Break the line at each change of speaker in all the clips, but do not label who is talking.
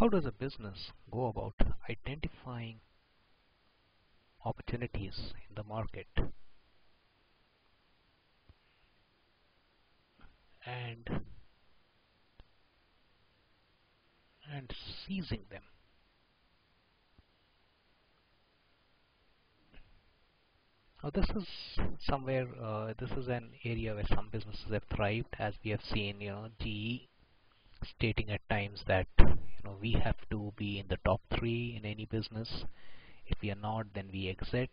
how does a business go about identifying opportunities in the market and seizing them? Now this is somewhere, this is an area where some businesses have thrived, as we have seen, GE stating at times that we have to be in the top 3 in any business. If we are not, then we exit.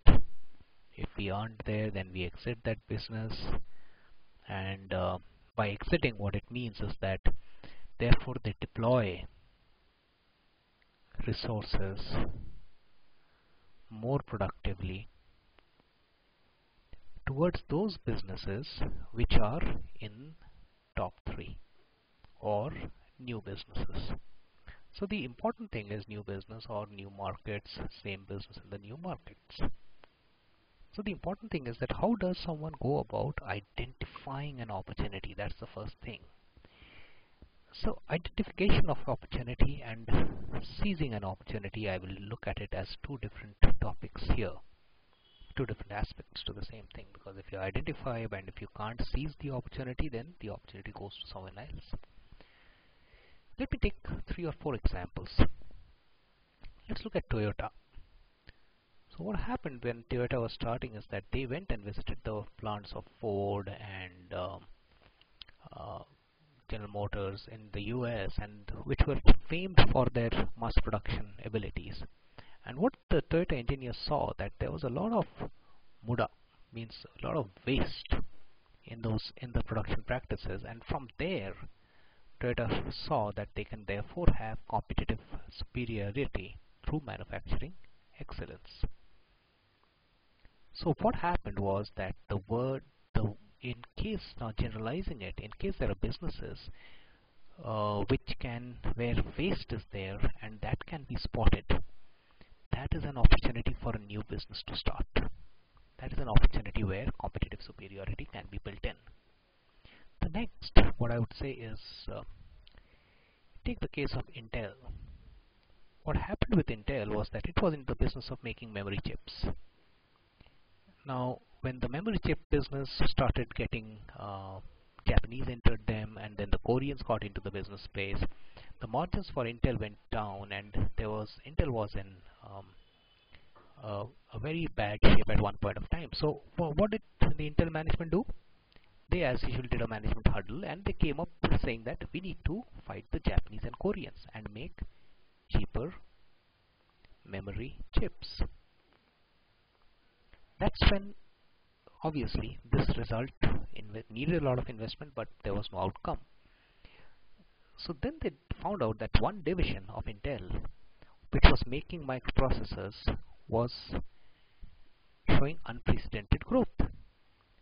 If we aren't there, then we exit that business. And by exiting, what it means is that therefore they deploy resources more productively towards those businesses which are in top 3 or new businesses. So the important thing is new business or new markets, same business in the new markets. So the important thing is that how does someone go about identifying an opportunity? That's the first thing. So identification of opportunity and seizing an opportunity, I will look at it as 2 different topics here. 2 different aspects to the same thing, because if you identify and if you can't seize the opportunity, then the opportunity goes to someone else. Let me take 3 or 4 examples. Let's look at Toyota. So what happened when Toyota was starting is that they went and visited the plants of Ford and General Motors in the US, and which were famed for their mass production abilities. And what the Toyota engineers saw, that there was a lot of muda, means a lot of waste in the production practices, and from there Toyota saw that they can therefore have competitive superiority through manufacturing excellence. So what happened was that in case, now generalizing it, in case there are businesses where waste is there and that can be spotted, that is an opportunity for a new business to start. That is an opportunity where competitive superiority can be built in. The next, what I would say is, take the case of Intel. What happened with Intel was that it was in the business of making memory chips. Now, when the memory chip business started getting Japanese entered them, and then the Koreans got into the business space, the margins for Intel went down, and Intel was in a very bad shape at one point of time. So what did the Intel management do? They, as usual, did a management huddle, and they came up saying that we need to fight the Japanese and Koreans and make cheaper memory chips. That's when, obviously, this result needed a lot of investment, but there was no outcome. So then they found out that one division of Intel, which was making microprocessors, was showing unprecedented growth.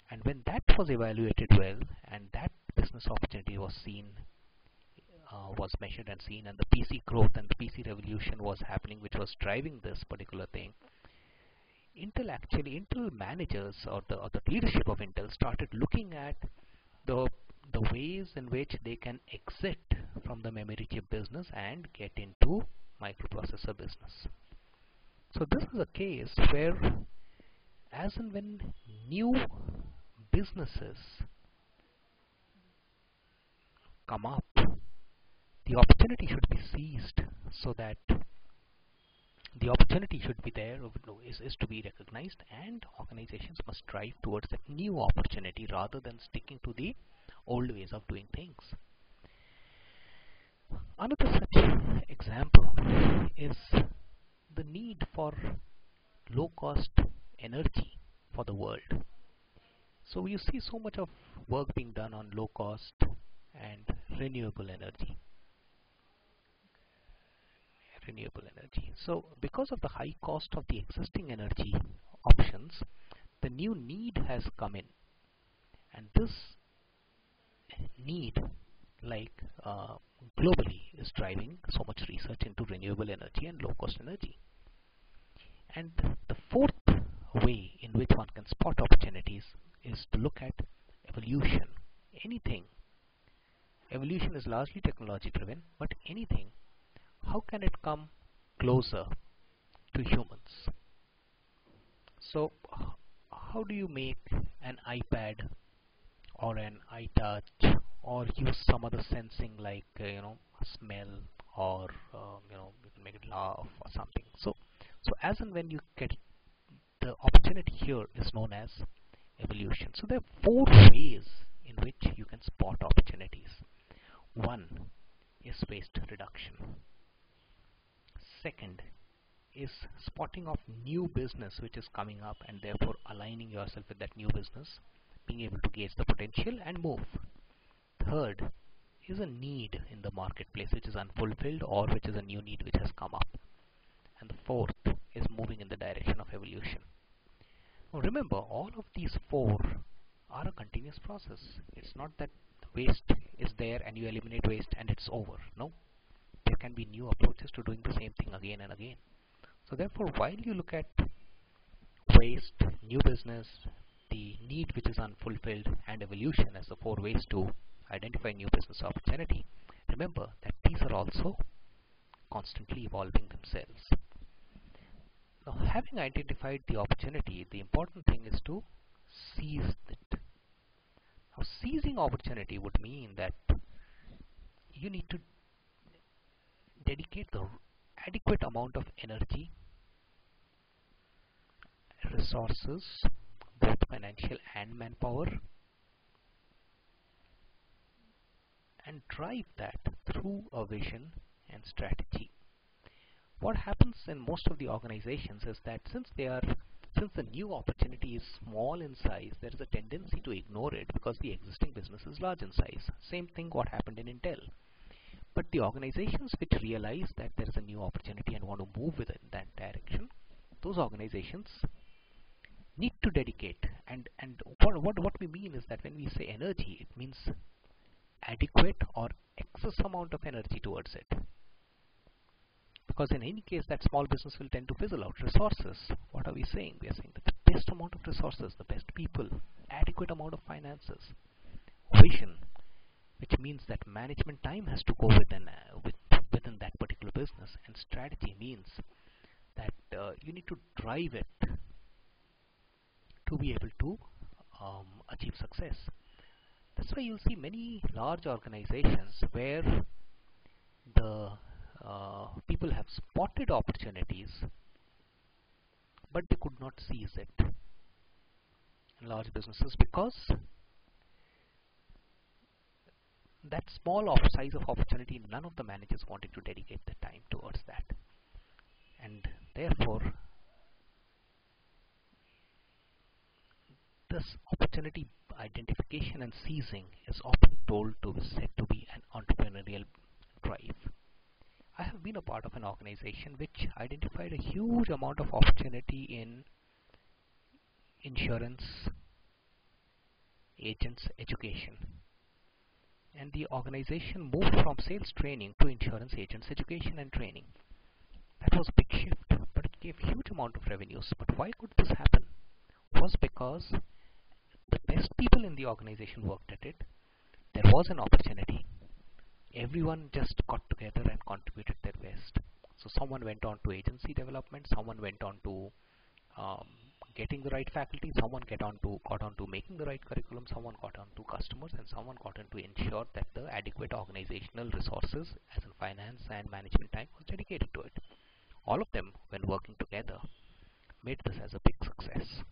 And when that was evaluated well, and that business opportunity was seen, was measured and seen, and the PC growth and the PC revolution was happening, which was driving this particular thing, Intel managers or the leadership of Intel started looking at the ways in which they can exit from the memory chip business and get into microprocessor business. So this is a case where, as and when new businesses come up, the opportunity should be seized, so that the opportunity should be there, is to be recognized, and organizations must strive towards that new opportunity rather than sticking to the old ways of doing things. Another such example is the need for low-cost energy for the world. So you see so much of work being done on low-cost and renewable energy. So because of the high cost of the existing energy options, the new need has come in, and this need, like globally, is driving so much research into renewable energy and low-cost energy. And the fourth way in which one can spot opportunities is to look at evolution. Evolution is largely technology driven, but anything how can it come closer to humans? So how do you make an iPad or an iTouch or use some other sensing like smell or you can make it laugh or something? So as and when you get the opportunity here is known as evolution. So there are four ways in which you can spot opportunities. One is waste reduction. Second is spotting of new business which is coming up and therefore aligning yourself with that new business, being able to gauge the potential and move. Third is a need in the marketplace which is unfulfilled or which is a new need which has come up. And the fourth is moving in the direction of evolution. Now remember, all of these four are a continuous process. It's not that waste is there and you eliminate waste and it's over. No, there can be new approaches to doing the same thing again and again. So therefore, while you look at waste, new business, the need which is unfulfilled, and evolution as the four ways to identify new business opportunity, remember that these are also constantly evolving themselves. Now, having identified the opportunity, the important thing is to seize it. Now, seizing opportunity would mean that you need to dedicate the adequate amount of energy, resources, both financial and manpower, and drive that through a vision and strategy. What happens in most of the organizations is that since the new opportunity is small in size, there is a tendency to ignore it because the existing business is large in size. Same thing what happened in Intel. But the organizations which realize that there is a new opportunity and want to move within that direction, those organizations need to dedicate. And what we mean is that when we say energy, it means adequate or excess amount of energy towards it. Because in any case, that small business will tend to fizzle out. Resources, what are we saying? We are saying the best amount of resources, the best people, adequate amount of finances. Vision, which means that management time has to go within that particular business, and strategy means that you need to drive it to be able to achieve success. That's why you'll see many large organizations where the people have spotted opportunities, but they could not seize it in large businesses because that small size of opportunity, none of the managers wanted to dedicate the time towards that. And therefore, this opportunity identification and seizing is often said to be an entrepreneurial drive. I have been a part of an organization which identified a huge amount of opportunity in insurance agents education. And the organization moved from sales training to insurance agents education and training. That was a big shift, but it gave huge amount of revenues. But why could this happen? Was because the best people in the organization worked at it. There was an opportunity. Everyone just got together and contributed their best. So someone went on to agency development, someone went on to getting the right faculty, someone got on to making the right curriculum, someone got on to customers, and someone got on to ensure that the adequate organizational resources, as in finance and management time, was dedicated to it. All of them, when working together, made this as a big success.